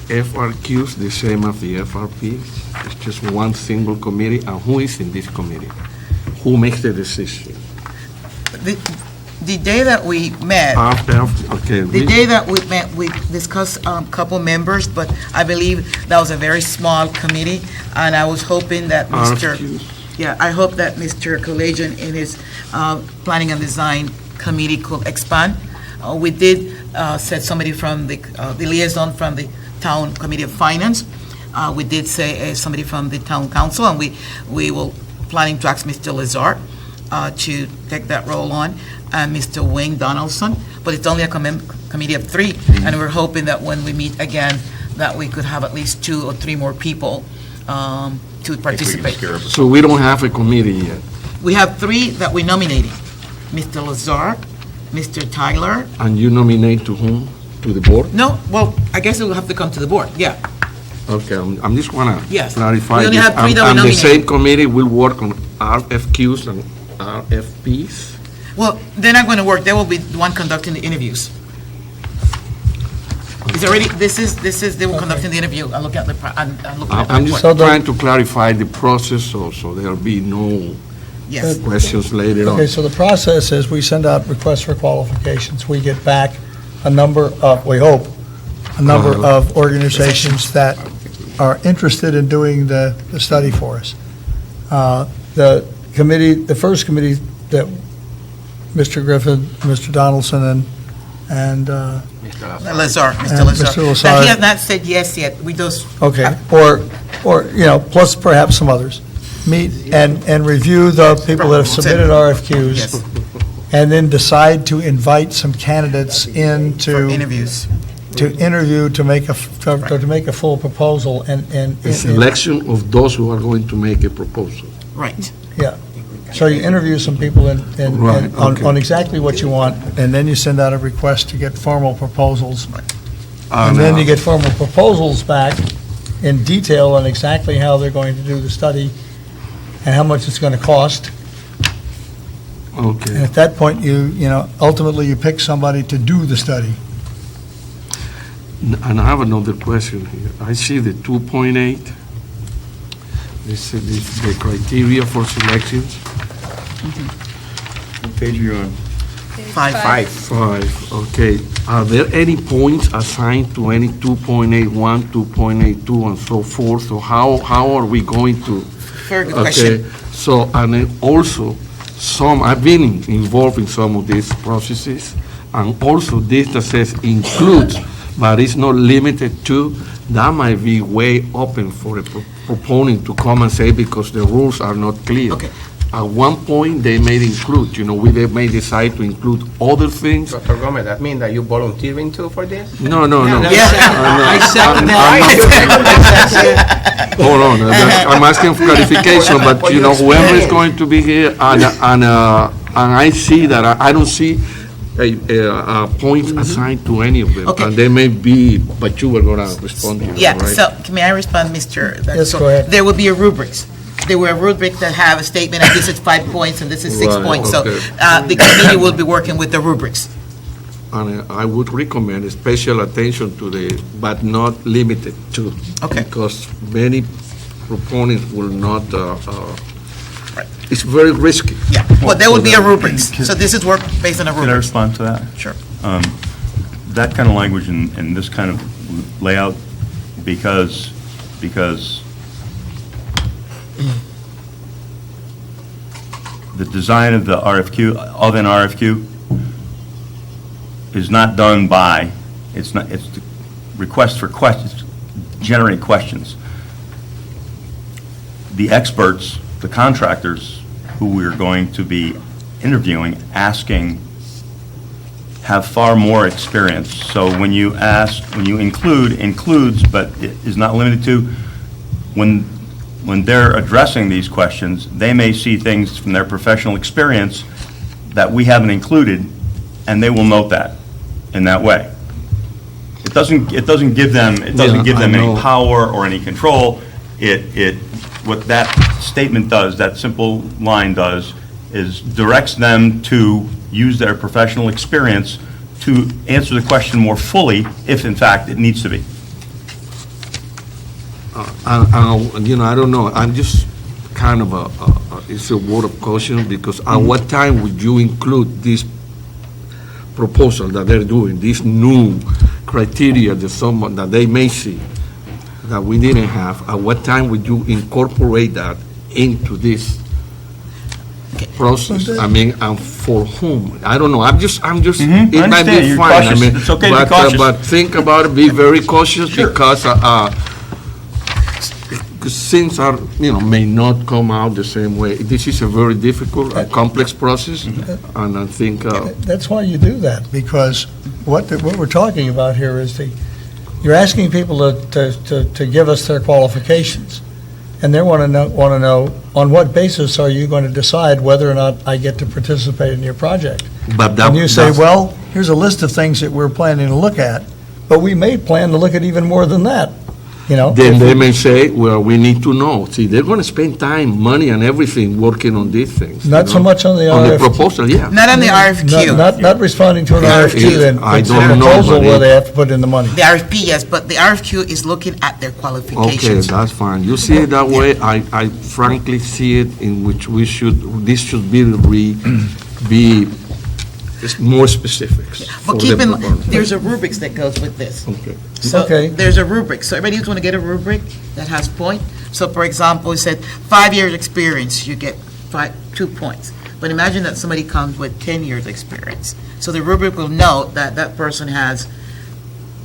FRQs the same as the FRP? It's just one single committee, and who is in this committee? Who makes the decision? The day that we met, Okay. the day that we met, we discussed a couple members, but I believe that was a very small committee, and I was hoping that RFQs. I hope that Mr. Kalajian in his Planning and Design Committee could expand. We did set somebody from the liaison from the Town Committee of Finance. We did say somebody from the Town Council, and we will planning to ask Mr. Lazar to take that role on, and Mr. Wayne Donaldson, but it's only a committee of three, and we're hoping that when we meet again, that we could have at least 2 or 3 more people to participate. So we don't have a committee yet, We have 3 that we're nominating, Mr. Lazar, Mr. Tyler. and you nominate to whom? To the board? No, well, I guess it will have to come to the board, yeah. Okay, I'm just want to Yes. clarify. We only this. have 3 that we And the nominated. same committee will work on RFQs and RFPs? Well, they're not going to work, they will be the one conducting the interviews. It's already, they will conducting the interview and look at the, and look at the I'm just So the- trying to clarify the process so there'll be no Yes, questions later on. Okay, so the process is we send out requests for qualifications. We get back a number of, we hope, a number of organizations that are interested in doing the study for us. The committee, the first committee that Mr. Griffin, Mr. Donaldson, and Lazar, Mr. And Lazar. Mr. Lazar. But he has not said yes yet. We just. okay, or, plus perhaps some others, meet and review the people that have submitted RFQs, Yes, and then decide to invite some candidates in for interviews. to interview, to make a full proposal, and. A selection of those who are going to make a proposal. Right. Yeah. So you interview some people Right, okay. on exactly what you want, and then you send out a request to get formal proposals. And then you get formal proposals back in detail on exactly how they're going to do the study and how much it's going to cost. And Okay. at that point, ultimately you pick somebody to do the study. And I have another question here. I see the 2.8. This is the criteria for selections. What page are you on? Five. 5, okay. Are there any points assigned to any 2.81, 2.82, and so forth? So how are we going to? Very good Okay, question. so, and then also, I've been involved in some of these processes, and also this that says includes, but it's not limited to, that might be way open for a proponent to come and say, because the rules are not clear. Okay. At one point, they may include, they may decide to include other things. Dr. Gomez, that mean that you volunteering too for this? No. Yeah. I second that. Hold on, I'm asking for clarification, but whoever is going to be here, and I see that, I don't see a point assigned to any of them. Okay. And they may be, but you were going to respond to that, Yeah, right? so may I respond, Mr.? Yes, So go ahead. There will be a rubrics. There were a rubric that have a statement, and this is 5 points, and this is 6 Right, points. So okay. the committee will be working with the rubrics. And I would recommend special attention to but not limited to. Okay. Because many proponents will not, it's very risky. Yeah, well, there will be a rubrics. So this is work based on a Can I rubrics. respond to that? Sure. That kind of language and this kind of layout, because the design of the RFQ, of an RFQ, is not done by, it's the request for questions, generate questions. The experts, the contractors who we're going to be interviewing, asking, have far more experience. So when you includes, but it is not limited to, when they're addressing these questions, they may see things from their professional experience that we haven't included, and they will note that in that way. It doesn't give them I any know. power or any control. What that statement does, that simple line does, is directs them to use their professional experience to answer the question more fully, if in fact it needs to be. I don't know, I'm just kind of it's a word of caution, because at what time would you include this proposal that they're doing, this new criteria that they may see that we didn't have? At what time would you incorporate that into this process? I mean, and for whom? I don't know, I'm just, I it might understand. be You're fine. I cautious. mean, It's okay to be but, cautious. But think about it, be very cautious, because things are, may not come out the same way. This is a very difficult, complex process, and I think, That's why you do that, because what we're talking about here is you're asking people to give us their qualifications, and they want to know on what basis are you going to decide whether or not I get to participate in your project. but that. And you say, that's- well, here's a list of things that we're planning to look at, but we may plan to look at even more than that, Then they may say, well, we need to know. See, they're going to spend time, money, and everything working on these things. Not so much on the On the RFQ. proposal, yeah. Not on the RFQ. Not responding to an The RFQ, and I it's a don't know, proposal but where it- they have to put in the money. The RFP, yes, but the RFQ is looking at their Okay, qualifications. that's fine. You see it that way, I frankly see it in which this should be It's more specifics. for But the keep in, performance. there's a rubrics that goes with this. Okay. So Okay. there's a rubric. So everybody who's going to get a rubric that has point. So for example, it said 5 years experience, you get 2 points. But imagine that somebody comes with 10 years experience. So the rubric will note that that person has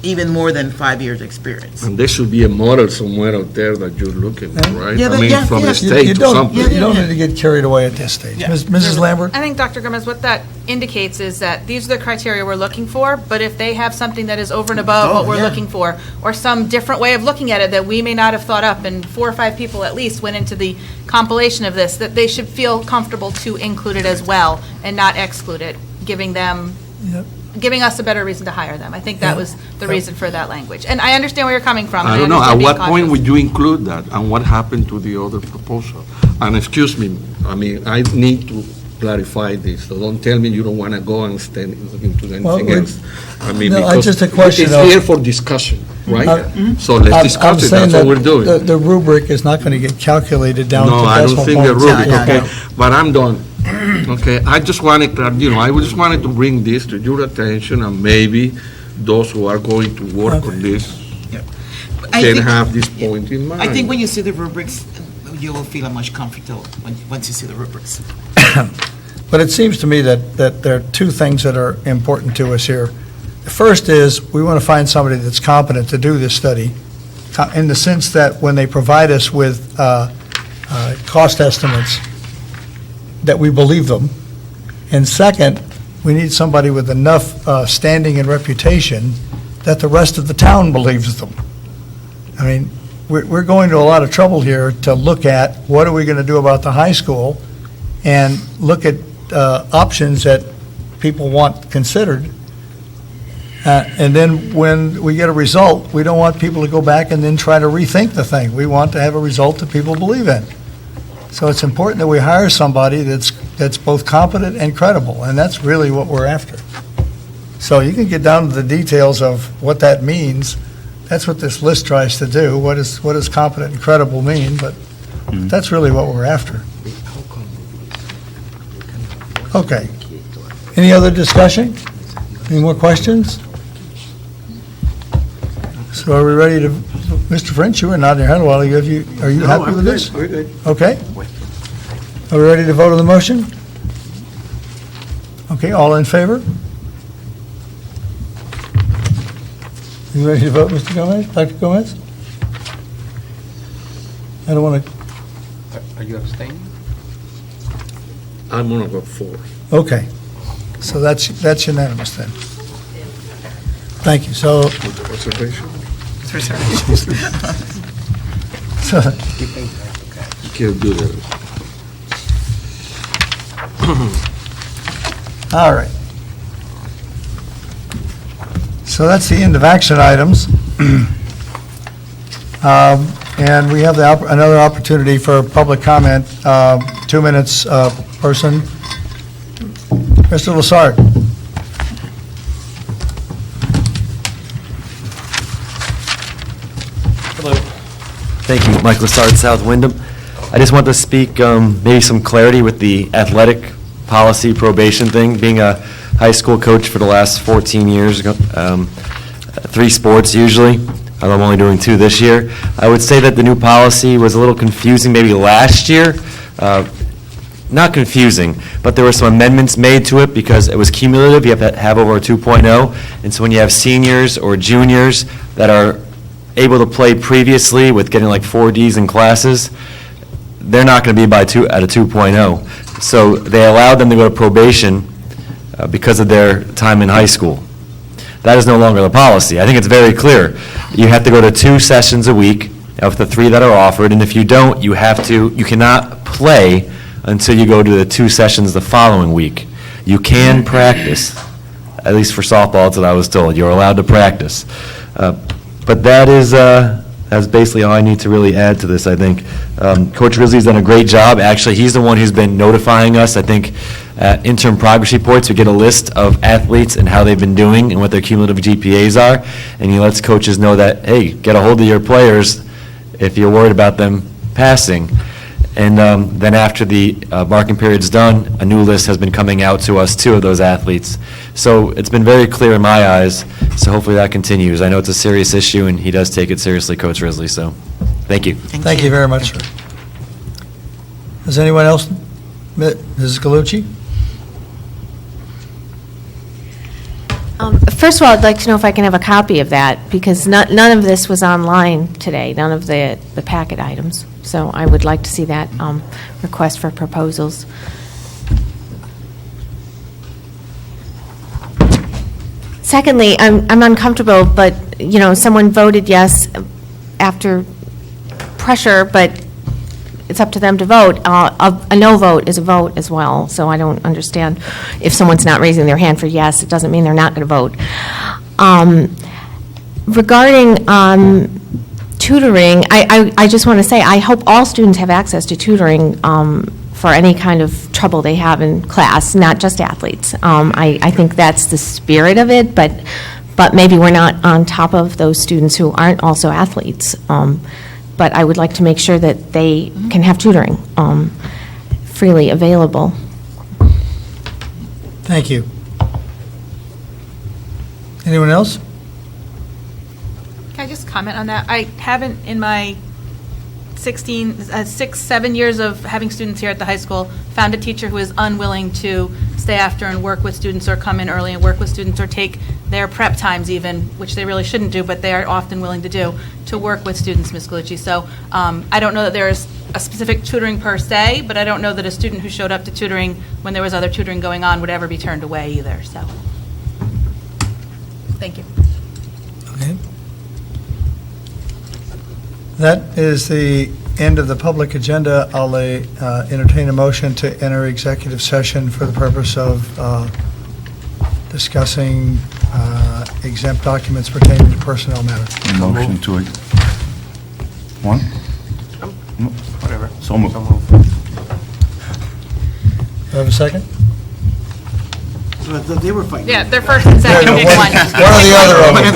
even more than 5 years experience. And there should be a model somewhere out there that you're looking at, right? Yeah, I mean, yeah, from yeah. the You state to don't, something. you don't need to get carried away at this stage. Yeah. Mrs. Lambert? I think, Dr. Gomez, what that indicates is that these are the criteria we're looking for, but if they have something that is over and above what we're yeah. looking for, or some different way of looking at it that we may not have thought up, and 4 or 5 people at least went into the compilation of this, that they should feel comfortable to include it as well and not exclude it, giving them, Yep. giving us a better reason to hire them. I think that was the reason for that language. And I understand where you're coming from. I and don't know, at understand what being point cautious. would you include that, and what happened to the other proposal? And excuse me, I mean, I need to clarify this, so don't tell me you don't want to go and stand into Well, anything else. I mean, no, because just a question it's of- here for discussion, right? So I'm let's discuss it, saying that's what that we're doing. The rubric is not going to get calculated down to No, I decimal don't think the points. rubric, No, no, okay? no. But I'm done. Okay, I just wanted, I just wanted to bring this to your attention, and maybe those who are going to work on this I can think- have this point in mind. I think when you see the rubrics, you will feel much comfortable once you see the rubrics. But it seems to me that there are 2 things that are important to us here. The first is, we want to find somebody that's competent to do this study, in the sense that when they provide us with cost estimates, that we believe them. And second, we need somebody with enough standing and reputation that the rest of the town believes them. I mean, we're going to a lot of trouble here to look at, what are we going to do about the high school, and look at options that people want considered. And then when we get a result, we don't want people to go back and then try to rethink the thing. We want to have a result that people believe in. So it's important that we hire somebody that's both competent and credible, and that's really what we're after. So you can get down to the details of what that means. That's what this list tries to do. What does competent and credible mean? But that's really what we're after. Okay. Any other discussion? Any more questions? So are we ready to, Mr. French, you were nodding your head a while ago. Are you happy with this? We're good. Okay. Are we ready to vote on the motion? Okay, all in favor? You ready to vote, Mr. Gomez, Dr. Gomez? I don't want to, Are you abstaining? I'm gonna go 4. okay. So that's unanimous then. Thank you. So, Reservation? so You can't do that. all right. So that's the end of action items. And we have another opportunity for public comment, 2 minutes person. Mr. Lassard. Hello. Thank you, Mike Lassard, South Windham. I just want to speak maybe some clarity with the athletic policy probation thing. Being a high school coach for the last 14 years, 3 sports usually, although I'm only doing 2 this year. I would say that the new policy was a little confusing maybe last year. Not confusing, but there were some amendments made to it because it was cumulative. You have to have over a 2.0. And so when you have seniors or juniors that are able to play previously with getting like 4 Ds in classes, they're not going to be at a 2.0. So they allowed them to go to probation because of their time in high school. That is no longer the policy. I think it's very clear. You have to go to 2 sessions a week of the 3 that are offered, and if you don't, you cannot play until you go to the 2 sessions the following week. You can practice, at least for softball, that's what I was told. You're allowed to practice. But that's basically all I need to really add to this, I think. Coach Rizzi's done a great job. Actually, he's the one who's been notifying us. I think interim progress reports, we get a list of athletes and how they've been doing and what their cumulative GPAs are, and he lets coaches know that, hey, get a hold of your players if you're worried about them passing. And then after the marking period's done, a new list has been coming out to us, too, of those athletes. So it's been very clear in my eyes, so hopefully that continues. I know it's a serious issue, and he does take it seriously, Coach Risley, so thank you. Thank you very much, sir. Does anyone else? Mrs. Galucci? First of all, I'd like to know if I can have a copy of that, because none of this was online today, none of the packet items. So I would like to see that request for proposals. Secondly, I'm uncomfortable, but, someone voted yes after pressure, but it's up to them to vote. A no vote is a vote as well, so I don't understand. If someone's not raising their hand for yes, it doesn't mean they're not going to vote. Regarding tutoring, I just want to say, I hope all students have access to tutoring for any kind of trouble they have in class, not just athletes. I think that's the spirit of it, but maybe we're not on top of those students who aren't also athletes. But I would like to make sure that they can have tutoring freely available. Thank you. Anyone else? Can I just comment on that? I haven't, in my 7 years of having students here at the high school, found a teacher who is unwilling to stay after and work with students or come in early and work with students or take their prep times even, which they really shouldn't do, but they are often willing to do, to work with students, Ms. Galucci. So I don't know that there's a specific tutoring per se, but I don't know that a student who showed up to tutoring when there was other tutoring going on would ever be turned away either, so. Thank you. Okay. That is the end of the public agenda. I'll entertain a motion to enter executive session for the purpose of discussing exempt documents pertaining to personnel matters. Motion to it. One? Whatever. So moved. Do I have a second? They were fighting. Yeah, they're first and second, pick one. One or the other of them.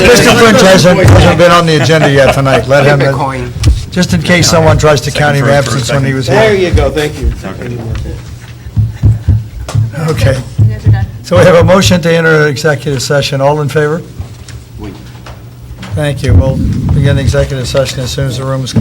Mr. French hasn't been on the agenda yet tonight. Let him, Flip a coin. just in case someone tries to count him absence when he was There here. you go, thank you. Okay. You guys are done. So we have a motion to enter executive session. All in favor? Thank you. We'll begin the executive session as soon as the room is